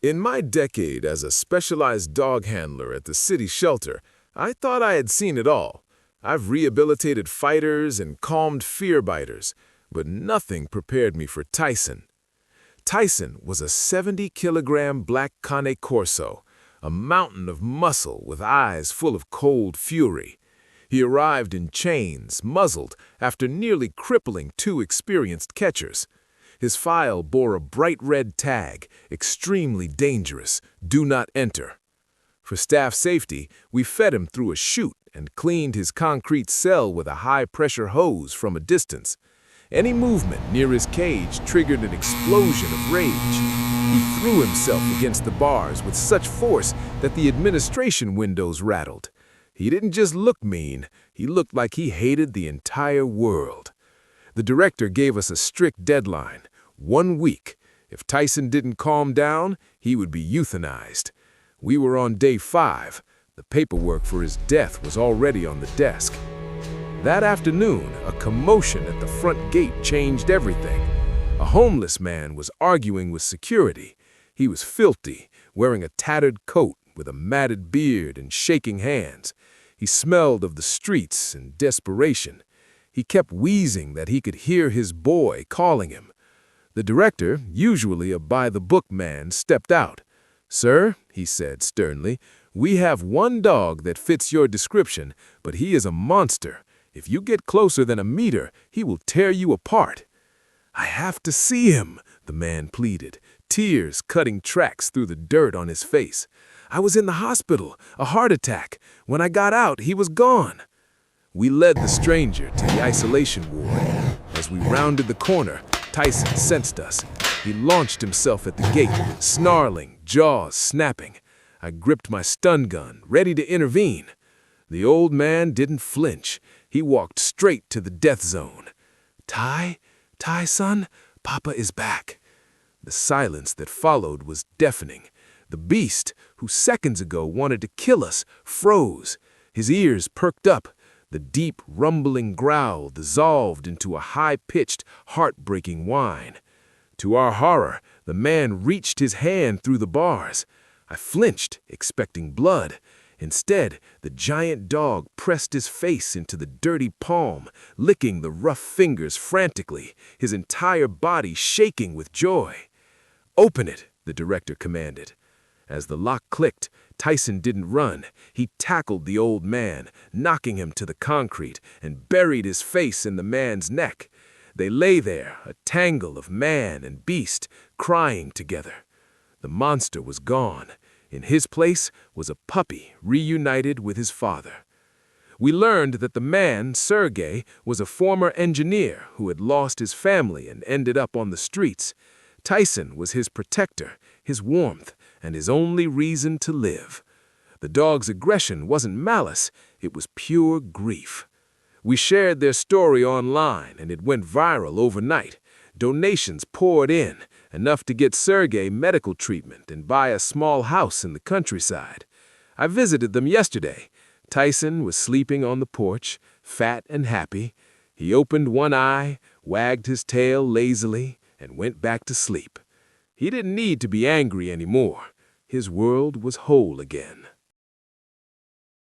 In my decade as a specialized dog handler at the city shelter, I thought I had seen it all. I've rehabilitated fighters and calmed fear biters, but nothing prepared me for Tyson. Tyson was a 70-kilogram black Cane Corso, a mountain of muscle with eyes full of cold fury. He arrived in chains, muzzled, after nearly crippling two experienced catchers. His file bore a bright red tag, extremely dangerous, do not enter. For staff safety, we fed him through a chute and cleaned his concrete cell with a high-pressure hose from a distance. Any movement near his cage triggered an explosion of rage. He threw himself against the bars with such force that the administration windows rattled. He didn't just look mean, he looked like he hated the entire world. The director gave us a strict deadline, 1 week. If Tyson didn't calm down, he would be euthanized. We were on day 5. The paperwork for his death was already on the desk. That afternoon, a commotion at the front gate changed everything. A homeless man was arguing with security. He was filthy, wearing a tattered coat with a matted beard and shaking hands. He smelled of the streets and desperation. He kept wheezing that he could hear his boy calling him. The director, usually a by-the-book man, stepped out. "Sir," he said sternly, "we have one dog that fits your description, but he is a monster. If you get closer than a meter, he will tear you apart." "I have to see him," the man pleaded, tears cutting tracks through the dirt on his face. "I was in the hospital, a heart attack. When I got out, he was gone." We led the stranger to the isolation ward. As we rounded the corner, Tyson sensed us. He launched himself at the gate, snarling, jaws snapping. I gripped my stun gun, ready to intervene. The old man didn't flinch. He walked straight to the death zone. "Ty, son, Papa is back." The silence that followed was deafening. The beast, who seconds ago wanted to kill us, froze. His ears perked up. The deep, rumbling growl dissolved into a high-pitched, heartbreaking whine. To our horror, the man reached his hand through the bars. I flinched, expecting blood. Instead, the giant dog pressed his face into the dirty palm, licking the rough fingers frantically, his entire body shaking with joy. "Open it," the director commanded. As the lock clicked, Tyson didn't run. He tackled the old man, knocking him to the concrete, and buried his face in the man's neck. They lay there, a tangle of man and beast, crying together. The monster was gone. In his place was a puppy reunited with his father. We learned that the man, Sergey, was a former engineer who had lost his family and ended up on the streets. Tyson was his protector, his warmth, and his only reason to live. The dog's aggression wasn't malice, it was pure grief. We shared their story online, and it went viral overnight. Donations poured in, enough to get Sergey medical treatment and buy a small house in the countryside. I visited them yesterday. Tyson was sleeping on the porch, fat and happy. He opened one eye, wagged his tail lazily, and went back to sleep. He didn't need to be angry anymore. His world was whole again.